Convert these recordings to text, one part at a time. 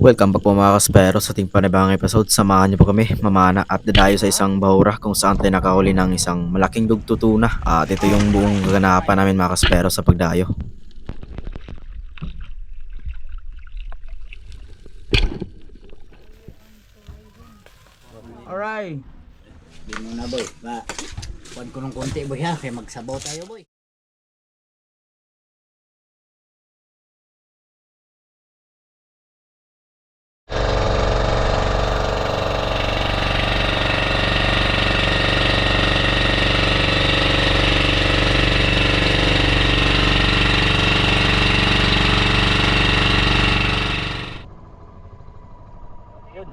Welcome back po mga kaspero sa ating panibagong episode. Samahan niyo po kami mamana at dadayo sa isang bahura kung saan tayo nakahuli ng isang malaking dugtutuna. At ito yung buong kaganapan namin mga kaspero sa pagdayo. Alright. Di mo na boy. Kuhan ko ng konti boy ha. Kaya magsabaw tayo boy. Yun.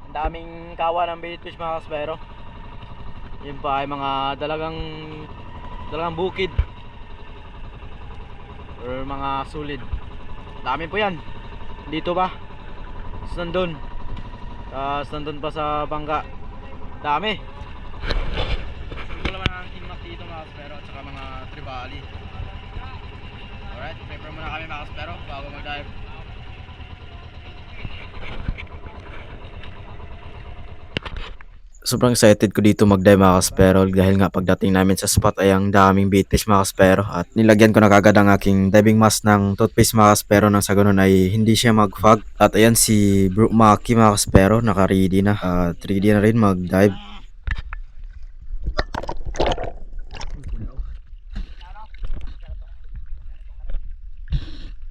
Ang daming kawa ng baitfish mga kaspero. Yun pa ay mga dalagang bukid or mga sulid. Dami po yan. Dito ba? Nandun pa sa bangka. Dami. Ito naman ang kinmak dito mga kaspero at saka mga tribali. Alright, prepare muna kami mga kaspero bago mag-dive. Sobrang excited ko dito mag-dive mga kaspero dahil nga pagdating namin sa spot ay ang daming baitfish mga kaspero at nilagyan ko na kagad ang aking diving mask ng toothpaste mga kaspero nang sa ganun ay hindi siya mag-fog. At ayan si Bro Maki mga kaspero naka-ready na at ready na rin mag-dive.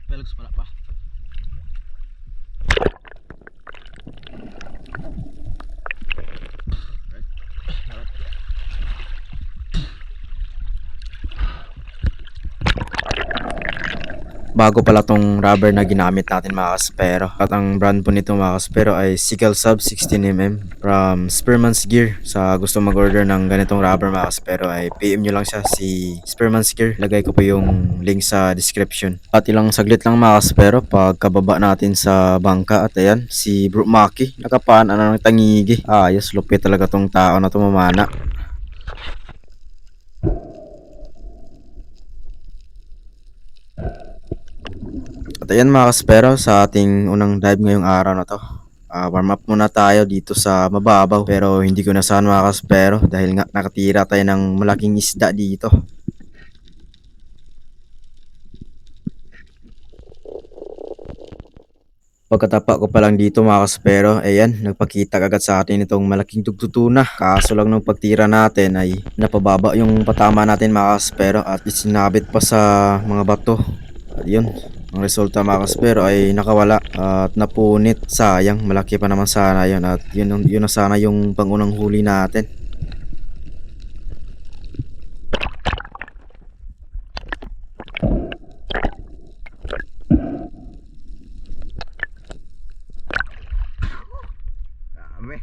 Pelugs pala pa. Bago pala tong rubber na ginamit natin mga kaspero. At ang brand po nito mga kaspero ay Sickle Sub 16mm from Spearman's Gear. Sa gusto mag-order ng ganitong rubber mga kaspero ay PM nyo lang siya si Spearman's Gear. Lagay ko po yung link sa description. At ilang saglit lang mga kaspero pagkababa natin sa bangka. At ayan si Bro Maki nakapaan ng tangigi. Ayos, lupit talaga tong tao na tumamana. At ayan mga kaspero sa ating unang dive ngayong araw na to. Warm up muna tayo dito sa mababaw pero hindi ko nasahan mga kaspero dahil nga nakatira tayo ng malaking isda dito. Pagkatapa ko pa lang dito mga kaspero, ayan, nagpakita agad sa atin itong malaking tugtutuna. Kaso lang nung pagtira natin ay napababa yung patama natin mga kaspero at isinabit pa sa mga bato. At yun, ang resulta mga kaspero ay nakawala at napunit. Sayang, malaki pa naman sana yun at yun na sana yung pangunang huli natin. Dami.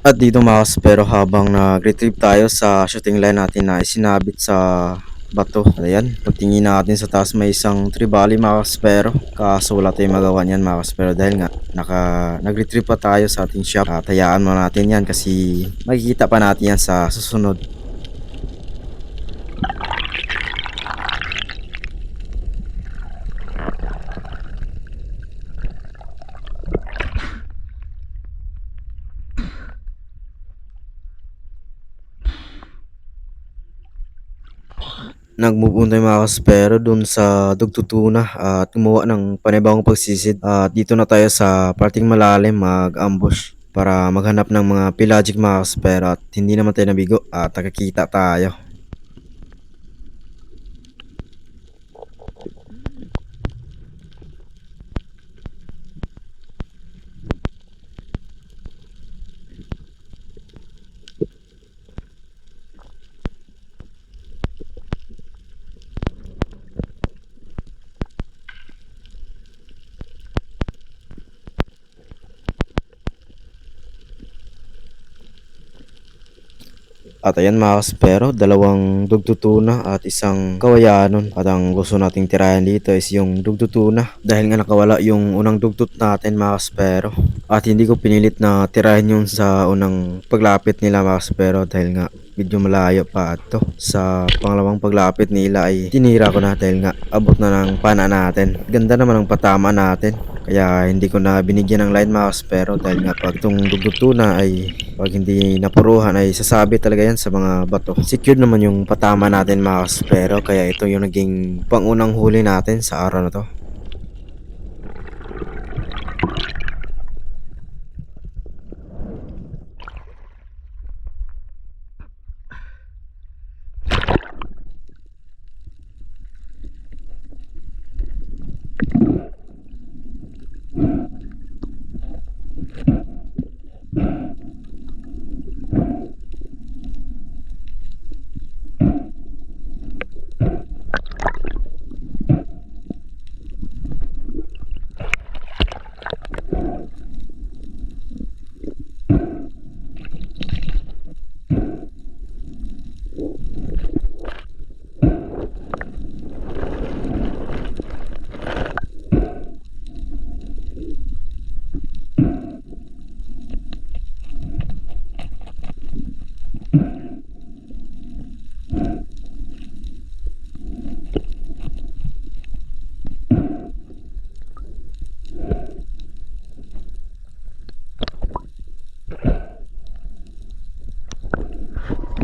At dito mga kaspero habang nag-retrieve tayo sa shooting line natin na isinabit sa bato. Ayan, pagtingin natin sa taas may isang tribali mga kaspero. Kaso wala tayong magawa niyan mga kaspero dahil nga nag-retrieve pa tayo sa ating shop. At hayaan mo natin yan kasi makikita pa natin yan sa susunod. Nag-move on tayo mga kaspero dun sa dugtutuna at gumawa ng panibagong pagsisid at dito na tayo sa parting malalim mag-ambush para maghanap ng mga pelagic mga kaspero at hindi naman tayo nabigo at nakakita tayo. At ayan mga kaspero, dalawang dugtutuna at isang kawayanon. At ang gusto nating tirayan dito is yung dugtutuna dahil nga nakawala yung unang dugtut natin mga kaspero. At hindi ko pinilit na tirayan yung sa unang paglapit nila mga kaspero dahil nga medyo malayo pa to. Sa pangalawang paglapit nila ay tinira ko na dahil nga abot na ng pana natin. Ganda naman ang patama natin. Kaya hindi ko na binigyan ng line mga kaspero dahil nga pag itong dugdugto na ay pag hindi napuruhan ay sasabi talaga yan sa mga bato. Secured naman yung patama natin mga kaspero kaya ito yung naging pangunang huli natin sa araw na to.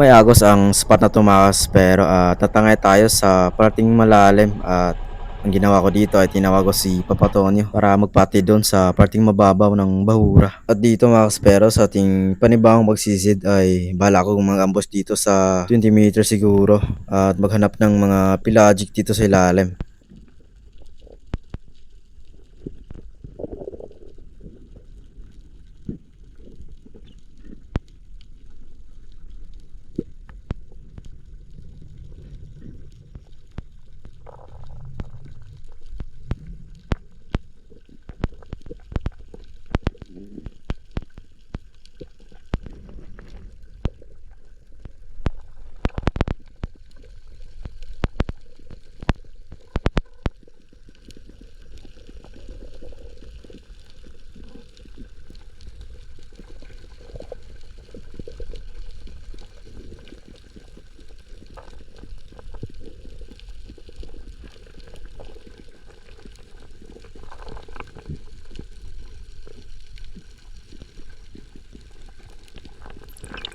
May agos ang spot na tumakas pero tatangay tayo sa parting malalim at ang ginawa ko dito ay tinawag ko si Papa Tonyo para magpati doon sa parting mababaw ng bahura. At dito mga kaspero sa ating panibawang magsisid ay bala ko mag-ambush dito sa 20 meters siguro at maghanap ng mga pelagic dito sa ilalim.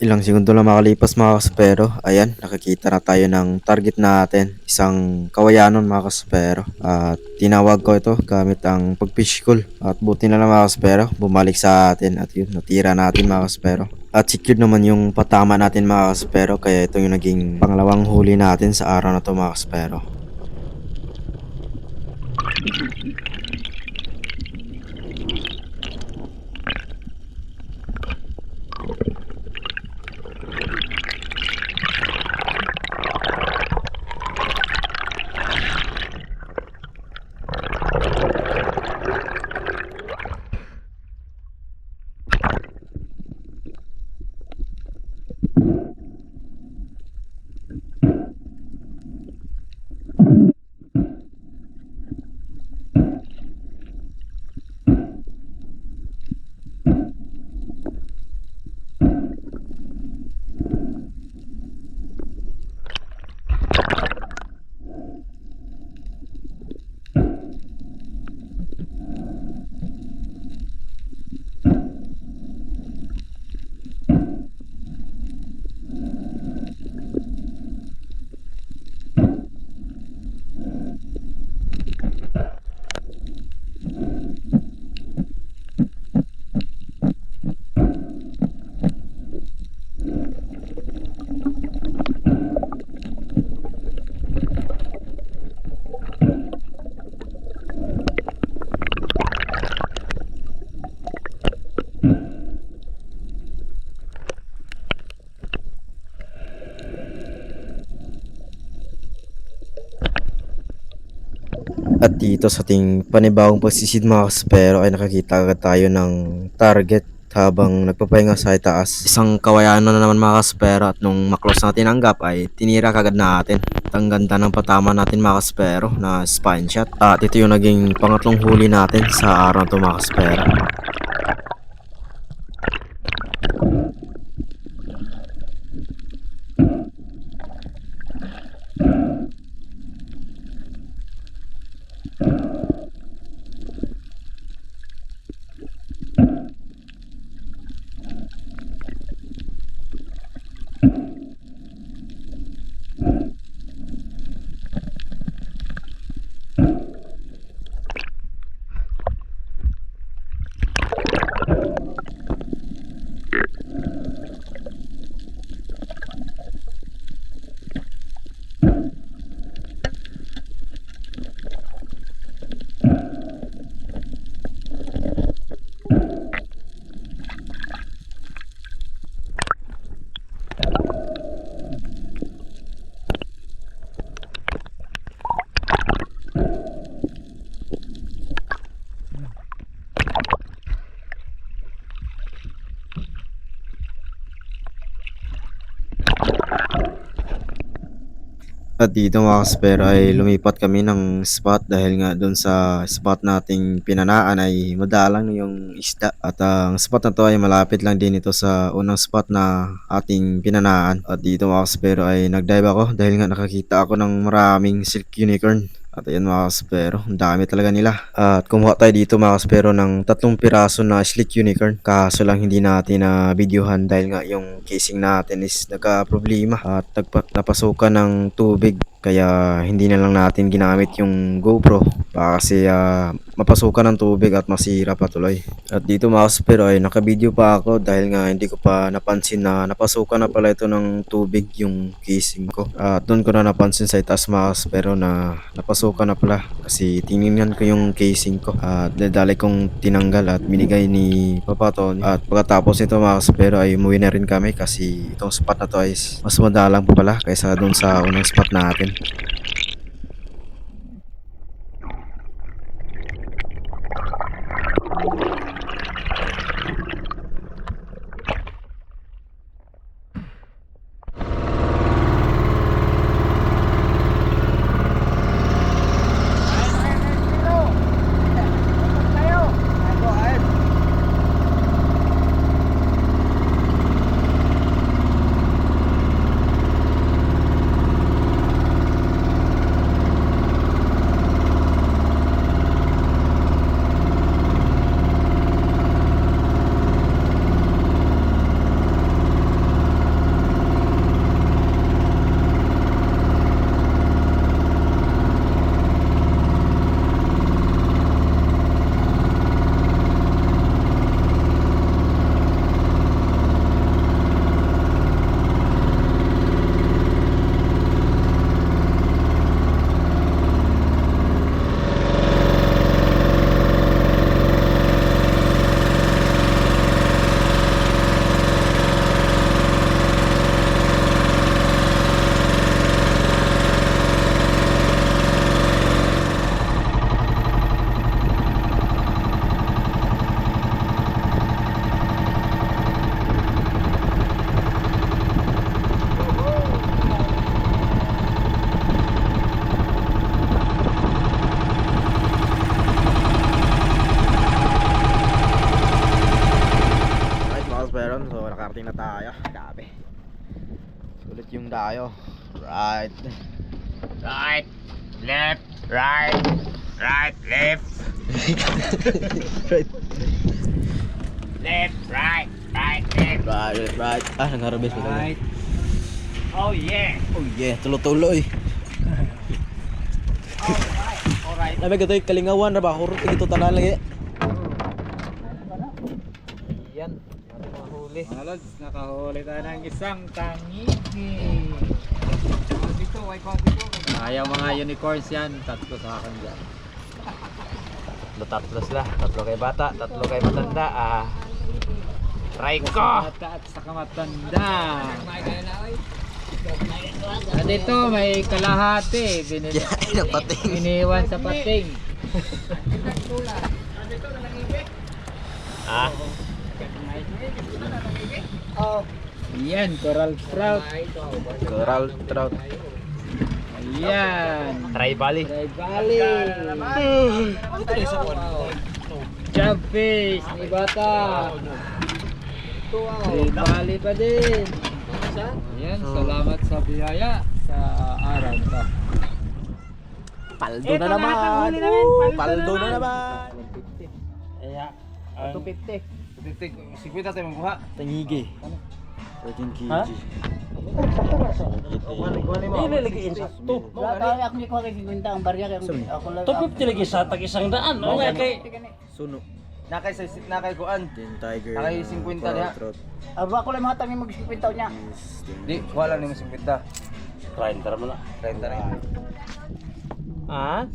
Ilang segundo lang makalipas mga kaspero, ayan, nakakita na tayo ng target natin, isang kawayanon mga kaspero. At tinawag ko ito gamit ang pag-fish call. At buti na lang mga kaspero, bumalik sa atin at yun, natira natin mga kaspero. At secured naman yung patama natin mga kaspero, kaya ito yung naging pangalawang huli natin sa araw na to mga kaspero. At dito sa ating panibawang pagsisid mga kaspero ay nakakita agad tayo ng target habang nagpapahinga sa itaas. Isang kawayanon na naman mga kaspero at nung maklos natin ang gap ay tinira kagad natin. At ang ganda ng patama natin mga kaspero na spine shot. At ito yung naging pangatlong huli natin sa araw na ito mga kaspero. At dito mga kaspero ay lumipat kami ng spot dahil nga doon sa spot nating pinanaan ay madalang yung isda. At ang spot na to ay malapit lang din ito sa unang spot na ating pinanaan. At dito mga kaspero ay nagdive ako dahil nga nakakita ako ng maraming silk unicorn. At ayan mga kaspero, ang dami talaga nila. At kumuha tayo dito mga kaspero ng 3 piraso na slick unicorn. Kaso lang hindi natin na videohan dahil nga yung casing natin is nagka-problema at napasukan ng tubig. Kaya hindi na lang natin ginamit yung GoPro baka kasi mapasukan ng tubig at masira pa tuloy. At dito mga kaspero ay naka-video pa ako dahil nga hindi ko pa napansin na napasukan na pala ito ng tubig yung casing ko. At doon ko na napansin sa itaas mga kaspero na napasukan na pala kasi tinignan ko yung casing ko at dadali kong tinanggal at binigay ni Papa Tony. At pagkatapos nito mga kaspero ay umuwi na rin kami kasi itong spot na to ay mas madalang pa pala kaysa doon sa unang spot natin. So nakarating na tayo. Grabe. Sulit yung dayo. Right. Right, left, right, right, left. Right. Left, right, right, left. Right. Nangharabis pa tayo. Right. Oh yeah. Oh yeah, tulo-tulo eh. Alright. Alright. Nabi ka ito kalingawan na ba? Hurot ito tanan lagi. Yan. Mahuli. Mga lods, nakahuli tayo ng isang tangigi. Ayaw mga unicorns yan. 3 sa akin dyan. Tatlo sila. 3 kay bata, 3 kay matanda. Try ko! Bata at saka matanda. Dito may kalahati. Iniwan sa pating. Yan, coral trout. Coral trout. Ayan. Tribali. Tribali. Jobfish ni bata. Tribali pa din. Ayan, salamat sa biyaya sa araw to. Paldo na naman. Paldo na naman. Kaya, 250. 50 tayo magkuha. Tangigi. 13 kg. Ha? Ilalagay sa to. Dahil ako hindi ko kay 50 ang barya kay ako lang. 250 lagi sa tag 100. O nga kay Suno. Nakay kuan. Tin tiger. Nakay 50 diha. Ako lang mga tami mag-50 niya. Di, kuha lang ni 50. Train tara mo na. 30 rin. Ah?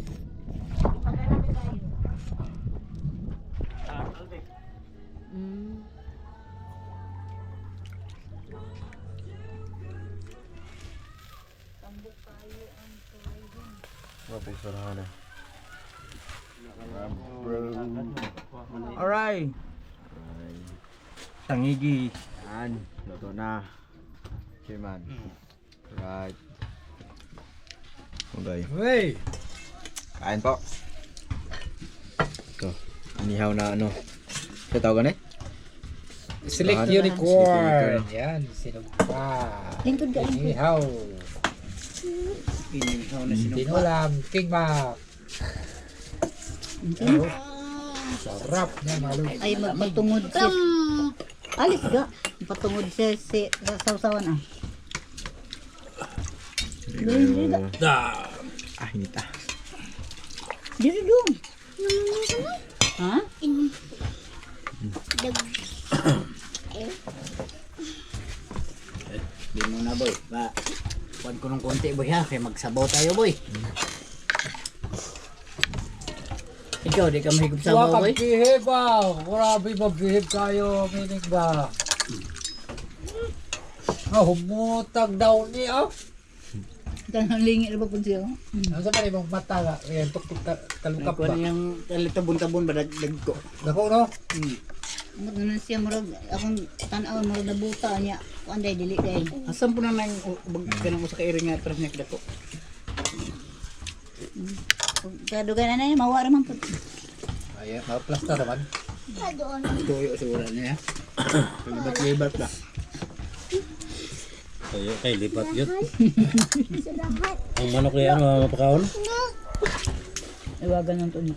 Wapay sarahan na. Alright. Tangigi. Yan. Luto na. Okay man. Right. Okay. Hey! Kain po. Ito. Inihaw na ano. Ito tawag eh? Select Select unicorn. unicorn. Yan, sinumpa. Lingkod ka, lingkod. Inihaw. Inihaw na sinumpa. Tinulam, King Mac. Sarap niya, malo. Ay, magpatungod si... Alis ga. Magpatungod si sausawan ah. Hinita. Dito dong. Ha? Di mo na boy. Ba, kuhan ko ng konti boy ha. Kaya magsabaw tayo boy. Ikaw, di ka mahigop sa baw boy? Bihib ba? Grabe magbihib kayo, meaning ba? Humutag daw niya. Ganang lingi na ba po siya? Ano sa ibang mata nga? Ayan, tuktok talukap Kuhan ba? niyang tabon-tabon ba dagdag ko? Dako no? Amot na siya murag akong tanaw murag nabuta niya. Kuan day dili day. Asan po na nang ganang usa ka iri nga atras niya kadako? Kadugan na niya mawa ra man pud. Ayan, maplasta naman. Tuyo siguro niya. Libat-libat ba? Kaya kay lipat yun. Ang manok na yan, mapakaon. Iwagan ng tunog.